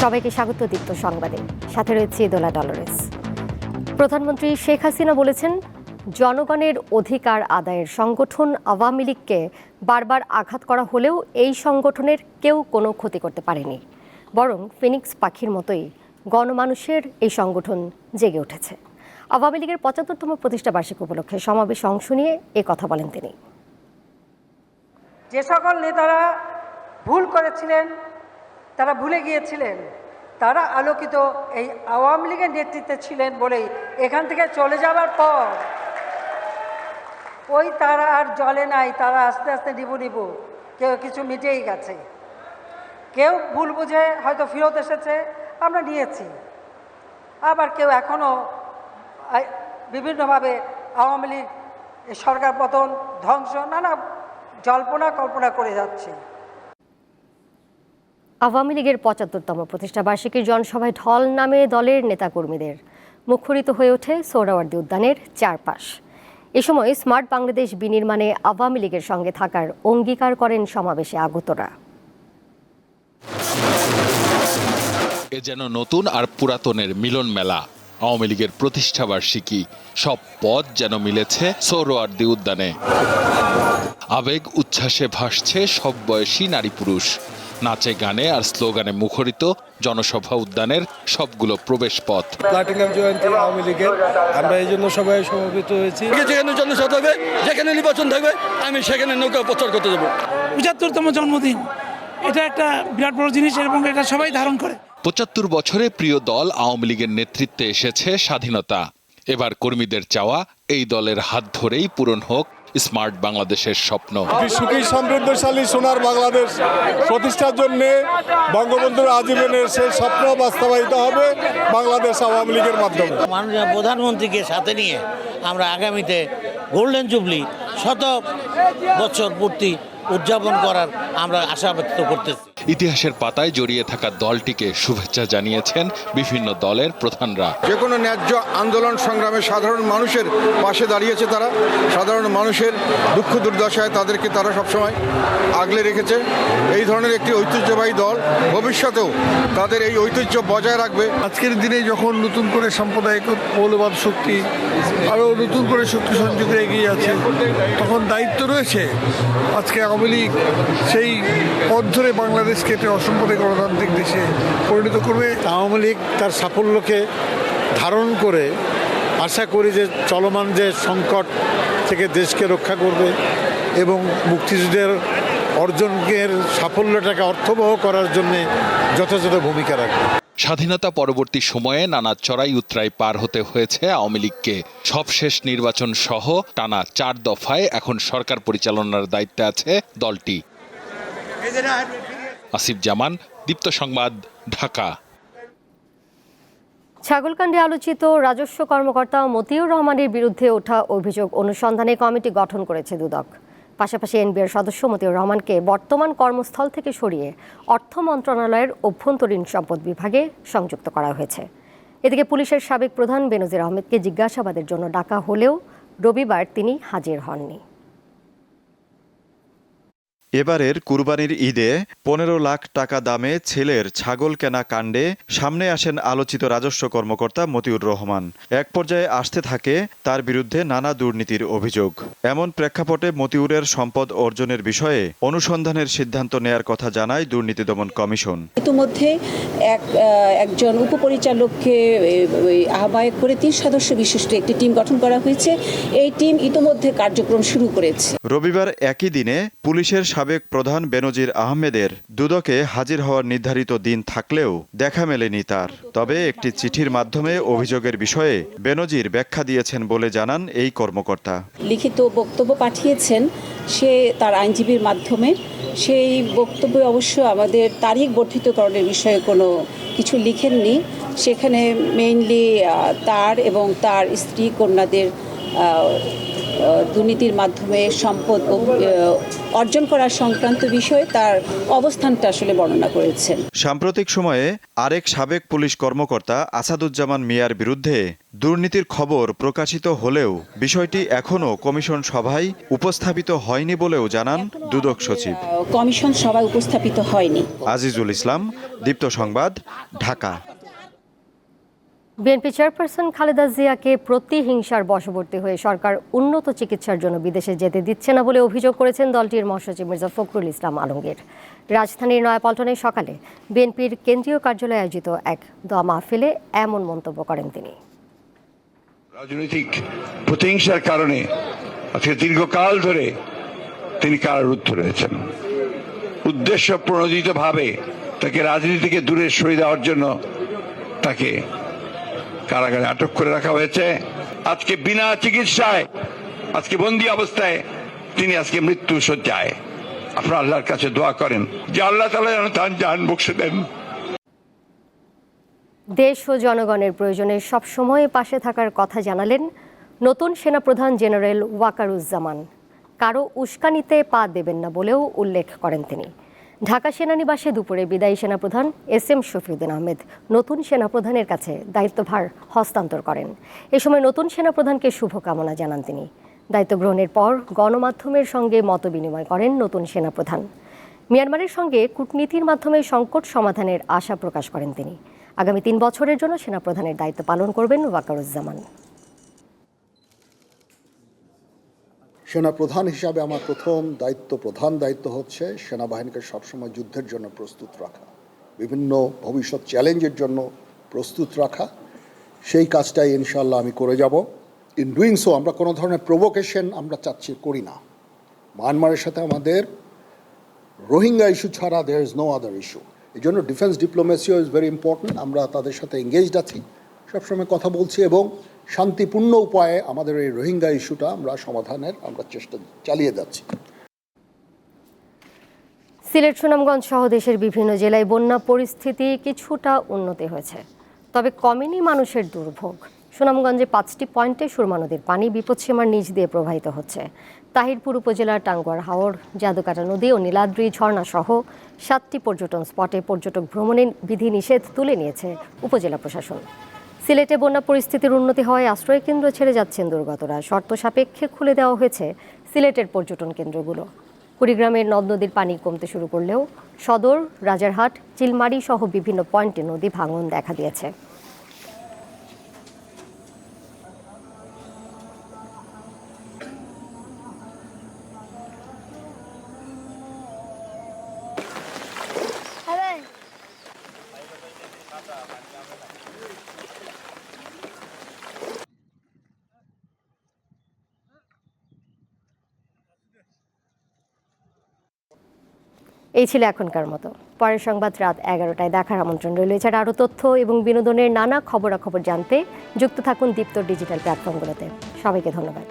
সবাইকে স্বাগত দীপ্ত সংবাদে, সাথে রয়েছে দোলা ডলরেস। প্রধানমন্ত্রী শেখ হাসিনা বলেছেন, জনগণের অধিকার আদায়ের সংগঠন আওয়ামী লীগকে বারবার আঘাত করা হলেও এই সংগঠনের কেউ কোনো ক্ষতি করতে পারেনি, বরং ফিনিক্স পাখির মতোই গণমানুষের এই সংগঠন জেগে উঠেছে। আওয়ামী লীগের ৭৫তম প্রতিষ্ঠা বার্ষিকী উপলক্ষে সমাবেশে অংশ নিয়ে এ কথা বলেন তিনি। যে সকল নেতারা ভুল করেছিলেন, তারা ভুলে গিয়েছিলেন, তারা আলোকিত এই আওয়ামী লীগের নেতৃত্বে ছিলেন বলেই এখান থেকে চলে যাবার পর ওই তারা আর জ্বলে নাই, তারা আস্তে আস্তে নিবু কেউ কিছু মিটেই গেছে, কেউ ভুল বুঝে হয়তো ফেরত এসেছে, আমরা নিয়েছি। আবার কেউ এখনও বিভিন্নভাবে আওয়ামী লীগ সরকার পতন, ধ্বংস, নানা জল্পনা কল্পনা করে যাচ্ছে। আওয়ামী লীগের ৭৫তম প্রতিষ্ঠা বার্ষিকীর জনসভায় ঢল নামে দলের নেতাকর্মীদের মুখরিত হয়ে ওঠে সোহরাওয়ার্দী উদ্যানের চারপাশ। এ সময় স্মার্ট বাংলাদেশ বিনির্মাণে আওয়ামী লীগের সঙ্গে থাকার অঙ্গীকার করেন সমাবেশে আগতরা। এ যেন নতুন আর পুরাতনের মিলন মেলা। আওয়ামী লীগের প্রতিষ্ঠা বার্ষিকী, সব পথ যেন মিলেছে সোহরাওয়ার্দী উদ্যানে। আবেগ উচ্ছ্বাসে ভাসছে সব বয়সী নারী পুরুষ। নাচে গানে আর স্লোগানে মুখরিত জনসভা উদ্যানের সবগুলো প্রবেশ পথ। প্লাটিনাম জয়ন্তী আওয়ামী লীগের, আমরা এই জন্য সবাই সমবেত হয়েছি। যেখানে জনসভা হবে, যেখানে নির্বাচন থাকবে, আমি সেখানে নৌকা প্রচার করতে যাবো। ৭৫তম জন্মদিন, এটা একটা বিরাট বড় জিনিস এবং এটা সবাই ধারণ করে। ৭৫ বছরে প্রিয় দল আওয়ামী লীগের নেতৃত্বে এসেছে স্বাধীনতা। এবার কর্মীদের চাওয়া এই দলের হাত ধরেই পূরণ হোক স্মার্ট বাংলাদেশের স্বপ্ন। সুখী সমৃদ্ধশালী সোনার বাংলাদেশ প্রতিষ্ঠার জন্য বঙ্গবন্ধুর আজীবনের সেই স্বপ্ন বাস্তবায়িত হবে বাংলাদেশ আওয়ামী লীগের মাধ্যমে। মাননীয় প্রধানমন্ত্রীকে সাথে নিয়ে আমরা আগামীতে গোল্ডেন জুবলি ১০০ বছর পূর্তি উদযাপন করার আমরা আশা ব্যক্ত করতেছি। ইতিহাসের পাতায় জড়িয়ে থাকা দলটিকে শুভেচ্ছা জানিয়েছেন বিভিন্ন দলের প্রধানরা। যে কোনো ন্যায্য আন্দোলন সংগ্রামে সাধারণ মানুষের পাশে দাঁড়িয়েছে তারা। সাধারণ মানুষের দুঃখ দুর্দশায় তাদেরকে তারা সবসময় আগলে রেখেছে। এই ধরনের একটি ঐতিহ্যবাহী দল ভবিষ্যতেও তাদের এই ঐতিহ্য বজায় রাখবে। আজকের দিনে যখন নতুন করে সাম্প্রদায়িক মৌলবাদ শক্তি আরও নতুন করে শক্তি সঞ্চিত এগিয়ে আছে, তখন দায়িত্ব রয়েছে আজকে আওয়ামী লীগ সেই পথ ধরে বাংলাদেশকে একটি অসাম্প্রদায়িক গণতান্ত্রিক দেশে পরিণত করবে। আওয়ামী লীগ তার সাফল্যকে ধারণ করে আশা করি যে চলমান যে সংকট থেকে দেশকে রক্ষা করবে এবং মুক্তিযুদ্ধের অর্জনের সাফল্যটাকে অর্থবহ করার জন্য যথাযথ ভূমিকা রাখবে। স্বাধীনতা পরবর্তী সময়ে নানা চড়াই উতরাই পার হতে হয়েছে আওয়ামী লীগকে। সবশেষ নির্বাচন সহ টানা ৪ দফায় এখন সরকার পরিচালনার দায়িত্বে আছে দলটি। আসিফ জামান, দীপ্ত সংবাদ, ঢাকা। ছাগলকাণ্ডে আলোচিত রাজস্ব কর্মকর্তা মতিউর রহমানের বিরুদ্ধে ওঠা অভিযোগ অনুসন্ধানে কমিটি গঠন করেছে দুদক। পাশাপাশি এনবিআর সদস্য মতিউর রহমানকে বর্তমান কর্মস্থল থেকে সরিয়ে অর্থ মন্ত্রণালয়ের অভ্যন্তরীণ সম্পদ বিভাগে সংযুক্ত করা হয়েছে। এদিকে পুলিশের সাবেক প্রধান বেনজির আহমেদকে জিজ্ঞাসাবাদের জন্য ডাকা হলেও রবিবার তিনি হাজির হননি। এবারের কুরবানির ঈদে ১৫ লাখ টাকা দামে ছেলের ছাগল কেনা কাণ্ডে সামনে আসেন আলোচিত রাজস্ব কর্মকর্তা মতিউর রহমান। এক পর্যায়ে আসতে থাকে তার বিরুদ্ধে নানা দুর্নীতির অভিযোগ। এমন প্রেক্ষাপটে মতিউরের সম্পদ অর্জনের বিষয়ে অনুসন্ধানের সিদ্ধান্ত নেয়ার কথা জানায় দুর্নীতি দমন কমিশন। ইতিমধ্যে একজন উপপরিচালককে আহ্বায়ক করে ৩ সদস্য বিশিষ্ট একটি টিম গঠন করা হয়েছে। এই টিম ইতিমধ্যে কার্যক্রম শুরু করেছে। রবিবার একই দিনে পুলিশের সাবেক প্রধান বেনজির আহমেদের দুদকে হাজির হওয়ার নির্ধারিত দিন থাকলেও দেখা মেলেনি তার। তবে একটি চিঠির মাধ্যমে অভিযোগের বিষয়ে বেনজির ব্যাখ্যা দিয়েছেন বলে জানান এই কর্মকর্তা। লিখিত বক্তব্য পাঠিয়েছেন সে তার আইনজীবীর মাধ্যমে। সেই বক্তব্যে অবশ্য আমাদের তারিখ বর্ধিতকরণের বিষয়ে কোনো কিছু লিখেননি। সেখানে মেইনলি তার এবং তার স্ত্রী কন্যাদের দুর্নীতির মাধ্যমে সম্পদ অর্জন করার সংক্রান্ত বিষয়ে তার অবস্থানটা আসলে বর্ণনা করেছেন। সাম্প্রতিক সময়ে আরেক সাবেক পুলিশ কর্মকর্তা আসাদুজ্জামান মিয়ার বিরুদ্ধে দুর্নীতির খবর প্রকাশিত হলেও বিষয়টি এখনও কমিশন সভায় উপস্থাপিত হয়নি বলেও জানান দুদক সচিব। কমিশন সভায় উপস্থাপিত হয়নি। আজিজুল ইসলাম, দীপ্ত সংবাদ, ঢাকা। বিএনপি চেয়ারপারসন খালেদা জিয়াকে প্রতিহিংসার বশবর্তী হয়ে সরকার উন্নত চিকিৎসার জন্য বিদেশে যেতে দিচ্ছে না বলে অভিযোগ করেছেন দলটির মহাসচিব মির্জা ফখরুল ইসলাম আলমগীর। রাজধানীর নয়াপল্টনে সকালে বিএনপির কেন্দ্রীয় কার্যালয়ে আয়োজিত এক দোয়া মাহফিলে এমন মন্তব্য করেন তিনি। রাজনৈতিক প্রতিহিংসার কারণে আজকে দীর্ঘকাল ধরে তিনি কারারুদ্ধ রয়েছেন। উদ্দেশ্য প্রণোদিতভাবে তাকে রাজনীতি থেকে দূরে সরিয়ে দেওয়ার জন্য তাকে কারাগারে আটক করে রাখা হয়েছে। আজকে বিনা চিকিৎসায়, আজকে বন্দী অবস্থায় তিনি আজকে মৃত্যু শয্যায়। আপনারা আল্লাহর কাছে দোয়া করেন যে আল্লাহ তাআলা যেন তার জান বখশে দেন। দেশ ও জনগণের প্রয়োজনে সবসময় পাশে থাকার কথা জানালেন নতুন সেনাপ্রধান জেনারেল ওয়াকারুজ্জামান। কারো উস্কানিতে পা দেবেন না বলেও উল্লেখ করেন তিনি। ঢাকা সেনানিবাসে দুপুরে বিদায়ী সেনাপ্রধান SM শফিউদ্দিন আহমেদ নতুন সেনাপ্রধানের কাছে দায়িত্বভার হস্তান্তর করেন। এ সময় নতুন সেনাপ্রধানকে শুভকামনা জানান তিনি। দায়িত্ব গ্রহণের পর গণমাধ্যমের সঙ্গে মতবিনিময় করেন নতুন সেনাপ্রধান। মিয়ানমারের সঙ্গে কূটনীতির মাধ্যমে সংকট সমাধানের আশা প্রকাশ করেন তিনি। আগামী 3 বছরের জন্য সেনাপ্রধানের দায়িত্ব পালন করবেন ওয়াকারুজ্জামান। সেনাপ্রধান হিসাবে আমার প্রধান দায়িত্ব হচ্ছে সেনাবাহিনীকে সবসময় যুদ্ধের জন্য প্রস্তুত রাখা, বিভিন্ন ভবিষ্যৎ চ্যালেঞ্জের জন্য প্রস্তুত রাখা। সেই কাজটাই ইনশাআল্লাহ আমি করে যাব। ইন ডুইং সো আমরা কোনো ধরনের প্রভোকেশন আমরা করি না। মায়ানমারের সাথে আমাদের রোহিঙ্গা ইস্যু ছাড়া there is no other issue. এই জন্য ডিফেন্স ডিপ্লোমেসিও ইজ ভেরি ইম্পর্টেন্ট। আমরা তাদের সাথে এঙ্গেজড আছি, সবসময় কথা বলছি এবং শান্তিপূর্ণ উপায়ে আমাদের এই রোহিঙ্গা ইস্যুটা সমাধানের চেষ্টা চালিয়ে যাচ্ছি। সিলেট, সুনামগঞ্জ সহ দেশের বিভিন্ন জেলায় বন্যা পরিস্থিতি কিছুটা উন্নতি হয়েছে, তবে কমেনি মানুষের দুর্ভোগ। সুনামগঞ্জে 5টি পয়েন্টে সুরমা নদীর পানি বিপদসীমার নিচ দিয়ে প্রবাহিত হচ্ছে। তাহিরপুর উপজেলার টাঙ্গুয়ার হাওর, জাদুকাটা নদী ও নীলাদ্রি ঝর্ণা সহ 7টি পর্যটন স্পটে পর্যটক ভ্রমণের বিধিনিষেধ তুলে নিয়েছে উপজেলা প্রশাসন। সিলেটে বন্যা পরিস্থিতির উন্নতি হওয়ায় আশ্রয়কেন্দ্র ছেড়ে যাচ্ছেন দুর্গতরা। শর্ত সাপেক্ষে খুলে দেওয়া হয়েছে সিলেটের পর্যটন কেন্দ্রগুলো। কুড়িগ্রামের নদ নদীর পানি কমতে শুরু করলেও সদর, রাজারহাট, চিলমারি সহ বিভিন্ন পয়েন্টে নদী ভাঙন দেখা দিয়েছে। এই ছিল এখনকার মতো। পরের সংবাদ রাত 11টায় দেখার আমন্ত্রণ রইল। এছাড়া আরও তথ্য এবং বিনোদনের নানা খবরাখবর জানতে যুক্ত থাকুন দীপ্ত ডিজিটাল প্ল্যাটফর্মগুলোতে। সবাইকে ধন্যবাদ।